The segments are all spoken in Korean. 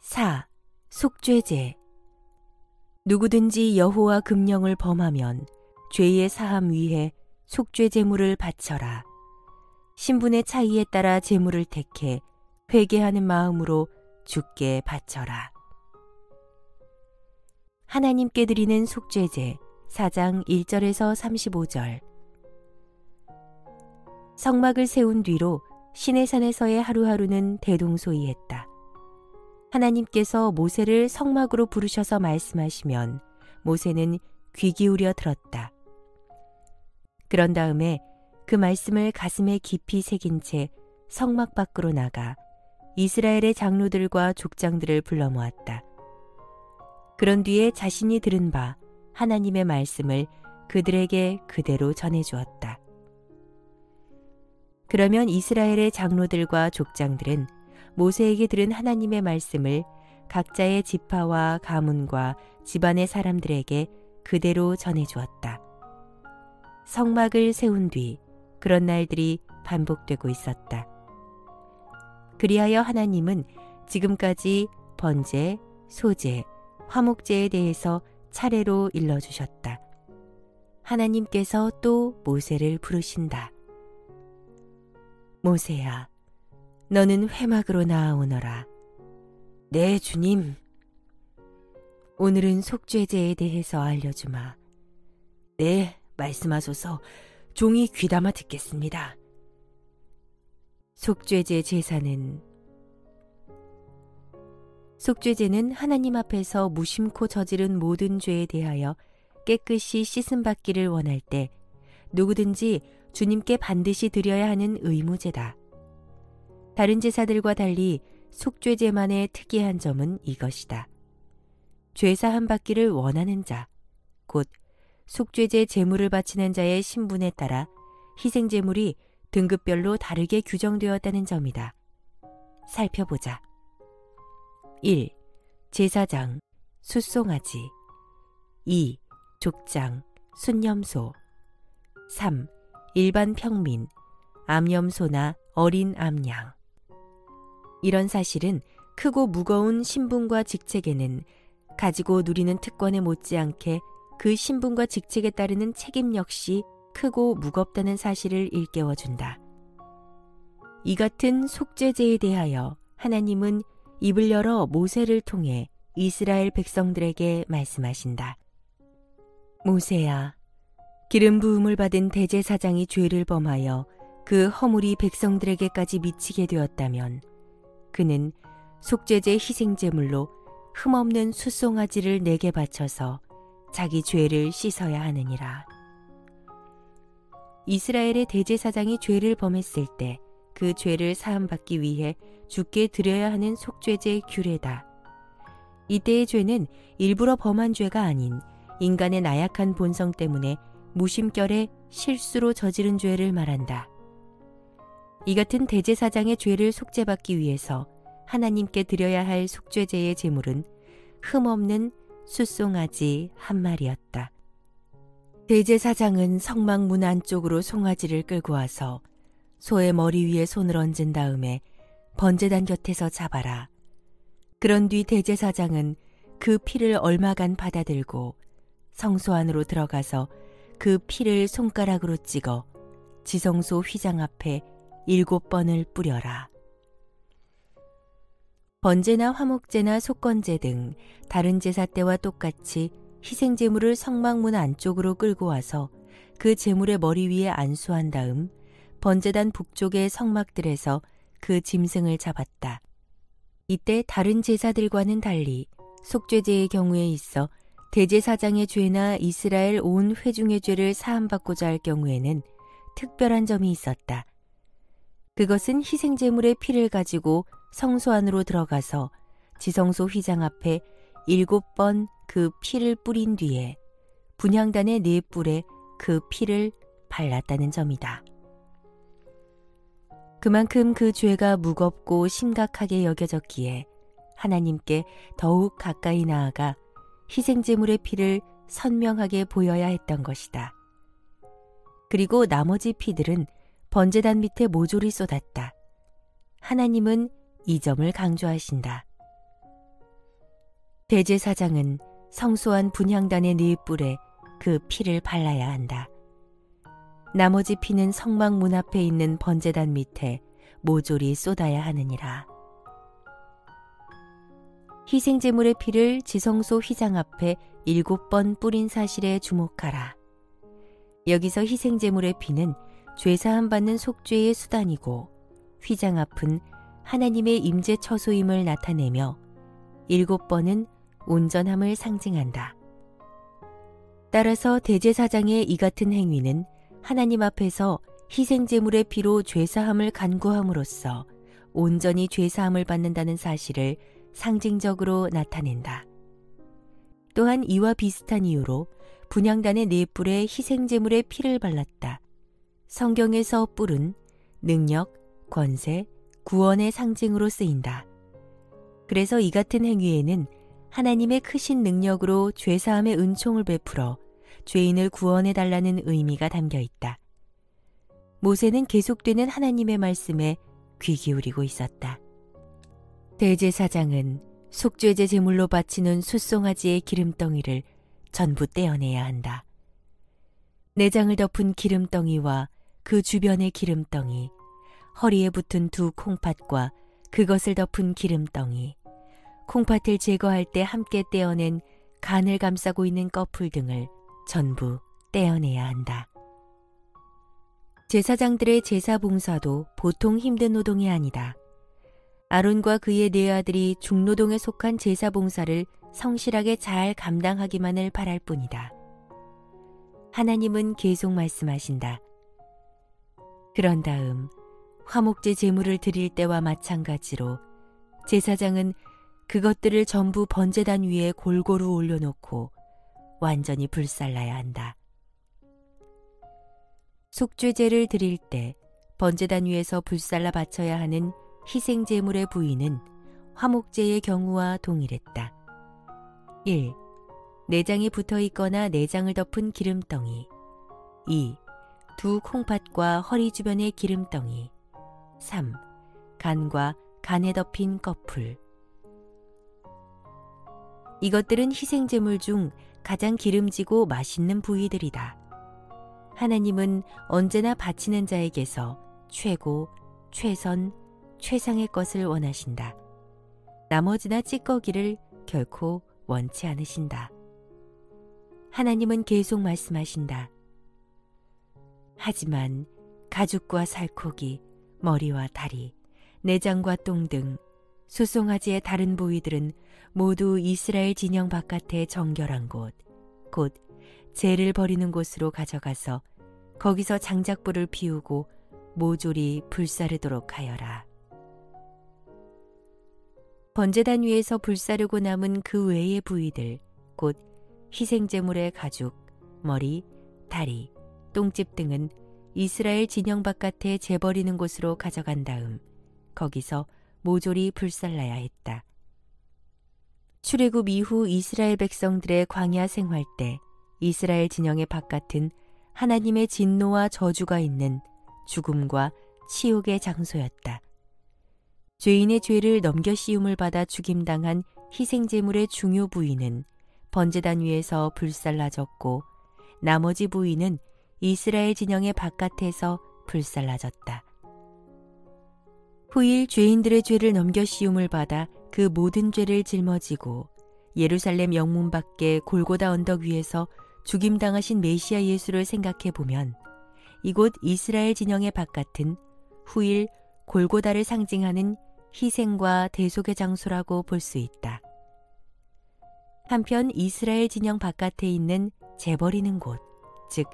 4. 속죄제. 누구든지 여호와 금령을 범하면 죄의 사함 위에 속죄제물을 바쳐라. 신분의 차이에 따라 제물을 택해 회개하는 마음으로 주께 바쳐라. 하나님께 드리는 속죄제 4장 1절에서 35절. 성막을 세운 뒤로 시내산에서의 하루하루는 대동소이했다. 하나님께서 모세를 성막으로 부르셔서 말씀하시면 모세는 귀 기울여 들었다. 그런 다음에 그 말씀을 가슴에 깊이 새긴 채 성막 밖으로 나가 이스라엘의 장로들과 족장들을 불러 모았다. 그런 뒤에 자신이 들은 바 하나님의 말씀을 그들에게 그대로 전해주었다. 그러면 이스라엘의 장로들과 족장들은 모세에게 들은 하나님의 말씀을 각자의 지파와 가문과 집안의 사람들에게 그대로 전해주었다. 성막을 세운 뒤 그런 날들이 반복되고 있었다. 그리하여 하나님은 지금까지 번제, 소제, 화목제에 대해서 차례로 일러주셨다. 하나님께서 또 모세를 부르신다. 모세야, 너는 회막으로 나아오너라. 네, 주님. 오늘은 속죄제에 대해서 알려주마. 네, 말씀하소서. 종이 귀담아 듣겠습니다. 속죄제 제사는 속죄제는 하나님 앞에서 무심코 저지른 모든 죄에 대하여 깨끗이 씻음받기를 원할 때 누구든지 주님께 반드시 드려야 하는 의무제다. 다른 제사들과 달리 속죄제만의 특이한 점은 이것이다. 죄사함 받기를 원하는 자, 곧 속죄제 제물을 바치는 자의 신분에 따라 희생제물이 등급별로 다르게 규정되었다는 점이다. 살펴보자. 1. 제사장, 숫송아지. 2. 족장, 순념소. 3. 일반 평민, 암염소나 어린 암양. 이런 사실은 크고 무거운 신분과 직책에는 가지고 누리는 특권에 못지않게 그 신분과 직책에 따르는 책임 역시 크고 무겁다는 사실을 일깨워준다. 이 같은 속죄제에 대하여 하나님은 입을 열어 모세를 통해 이스라엘 백성들에게 말씀하신다. 모세야, 기름 부음을 받은 대제사장이 죄를 범하여 그 허물이 백성들에게까지 미치게 되었다면 그는 속죄제 희생제물로 흠없는 숫송아지를 내게 바쳐서 자기 죄를 씻어야 하느니라. 이스라엘의 대제사장이 죄를 범했을 때 그 죄를 사함받기 위해 주께 드려야 하는 속죄제 규례다. 이때의 죄는 일부러 범한 죄가 아닌 인간의 나약한 본성 때문에 무심결에 실수로 저지른 죄를 말한다. 이 같은 대제사장의 죄를 속죄받기 위해서 하나님께 드려야 할 속죄제의 제물은 흠없는 숫송아지 한 마리였다. 대제사장은 성막 문 안쪽으로 송아지를 끌고 와서 소의 머리 위에 손을 얹은 다음에 번제단 곁에서 잡아라. 그런 뒤 대제사장은 그 피를 얼마간 받아들고 성소 안으로 들어가서 그 피를 손가락으로 찍어 지성소 휘장 앞에 7번을 뿌려라. 번제나 화목제나 속건제 등 다른 제사 때와 똑같이 희생제물을 성막문 안쪽으로 끌고 와서 그 제물의 머리 위에 안수한 다음 번제단 북쪽의 성막들에서 그 짐승을 잡았다. 이때 다른 제사들과는 달리 속죄제의 경우에 있어 대제사장의 죄나 이스라엘 온 회중의 죄를 사함받고자 할 경우에는 특별한 점이 있었다. 그것은 희생제물의 피를 가지고 성소 안으로 들어가서 지성소 휘장 앞에 7번 그 피를 뿌린 뒤에 분향단의 4뿔에 그 피를 발랐다는 점이다. 그만큼 그 죄가 무겁고 심각하게 여겨졌기에 하나님께 더욱 가까이 나아가 희생제물의 피를 선명하게 보여야 했던 것이다. 그리고 나머지 피들은 번제단 밑에 모조리 쏟았다. 하나님은 이 점을 강조하신다. 대제사장은 성소한 분향단의 네 뿔에 그 피를 발라야 한다. 나머지 피는 성막 문 앞에 있는 번제단 밑에 모조리 쏟아야 하느니라. 희생제물의 피를 지성소 휘장 앞에 7번 뿌린 사실에 주목하라. 여기서 희생제물의 피는 죄사함 받는 속죄의 수단이고 휘장 앞은 하나님의 임재 처소임을 나타내며 7번은 온전함을 상징한다. 따라서 대제사장의 이 같은 행위는 하나님 앞에서 희생제물의 피로 죄사함을 간구함으로써 온전히 죄사함을 받는다는 사실을 상징적으로 나타낸다. 또한 이와 비슷한 이유로 분향단의 네 뿔에 희생제물의 피를 발랐다. 성경에서 뿔은 능력, 권세, 구원의 상징으로 쓰인다. 그래서 이 같은 행위에는 하나님의 크신 능력으로 죄사함의 은총을 베풀어 죄인을 구원해달라는 의미가 담겨 있다. 모세는 계속되는 하나님의 말씀에 귀 기울이고 있었다. 대제사장은 속죄제 제물로 바치는 숫송아지의 기름덩이를 전부 떼어내야 한다. 내장을 덮은 기름덩이와 그 주변의 기름덩이, 허리에 붙은 두 콩팥과 그것을 덮은 기름덩이, 콩팥을 제거할 때 함께 떼어낸 간을 감싸고 있는 꺼풀 등을 전부 떼어내야 한다. 제사장들의 제사 봉사도 보통 힘든 노동이 아니다. 아론과 그의 네 아들이 중노동에 속한 제사 봉사를 성실하게 잘 감당하기만을 바랄 뿐이다. 하나님은 계속 말씀하신다. 그런 다음 화목제 제물을 드릴 때와 마찬가지로 제사장은 그것들을 전부 번제단 위에 골고루 올려놓고 완전히 불살라야 한다. 속죄제를 드릴 때 번제단 위에서 불살라 바쳐야 하는 희생제물의 부위는 화목제의 경우와 동일했다. 1. 내장이 붙어있거나 내장을 덮은 기름덩이. 2. 두 콩팥과 허리 주변의 기름덩이. 3. 간과 간에 덮인 꺼풀. 이것들은 희생제물 중 가장 기름지고 맛있는 부위들이다. 하나님은 언제나 바치는 자에게서 최고, 최선, 최상의 것을 원하신다. 나머지나 찌꺼기를 결코 원치 않으신다. 하나님은 계속 말씀하신다. 하지만 가죽과 살코기, 머리와 다리, 내장과 똥 등 숫송아지의 다른 부위들은 모두 이스라엘 진영 바깥의 정결한 곳, 곧 재를 버리는 곳으로 가져가서 거기서 장작불을 피우고 모조리 불사르도록 하여라. 번제단 위에서 불사르고 남은 그 외의 부위들, 곧 희생제물의 가죽, 머리, 다리, 똥집 등은 이스라엘 진영 바깥에 재버리는 곳으로 가져간 다음 거기서 모조리 불살라야 했다. 출애굽 이후 이스라엘 백성들의 광야 생활 때 이스라엘 진영의 바깥은 하나님의 진노와 저주가 있는 죽음과 치욕의 장소였다. 죄인의 죄를 넘겨 씌움을 받아 죽임당한 희생제물의 중요 부위는 번제단 위에서 불살라졌고 나머지 부위는 이스라엘 진영의 바깥에서 불살라졌다. 후일 죄인들의 죄를 넘겨 씌움을 받아 그 모든 죄를 짊어지고 예루살렘 영문 밖의 골고다 언덕 위에서 죽임당하신 메시아 예수를 생각해 보면 이곳 이스라엘 진영의 바깥은 후일 골고다를 상징하는 희생과 대속의 장소라고 볼 수 있다. 한편 이스라엘 진영 바깥에 있는 재버리는 곳, 즉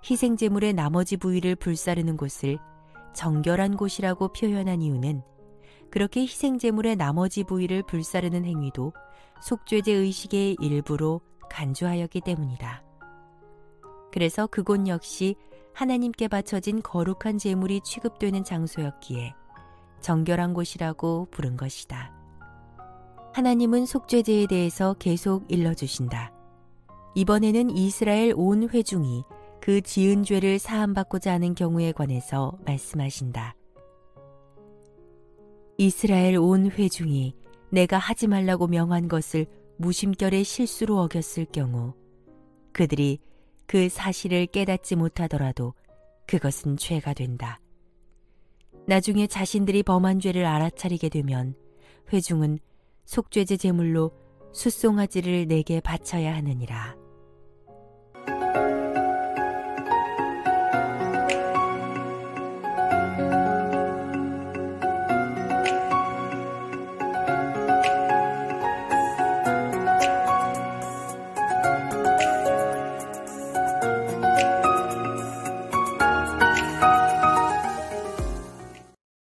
희생제물의 나머지 부위를 불사르는 곳을 정결한 곳이라고 표현한 이유는 그렇게 희생제물의 나머지 부위를 불사르는 행위도 속죄제 의식의 일부로 간주하였기 때문이다. 그래서 그곳 역시 하나님께 바쳐진 거룩한 제물이 취급되는 장소였기에 정결한 곳이라고 부른 것이다. 하나님은 속죄제에 대해서 계속 일러주신다. 이번에는 이스라엘 온 회중이 그 지은 죄를 사함받고자 하는 경우에 관해서 말씀하신다. 이스라엘 온 회중이 내가 하지 말라고 명한 것을 무심결에 실수로 어겼을 경우 그들이 그 사실을 깨닫지 못하더라도 그것은 죄가 된다. 나중에 자신들이 범한 죄를 알아차리게 되면 회중은 속죄제 제물로 숫송아지를 내게 바쳐야 하느니라.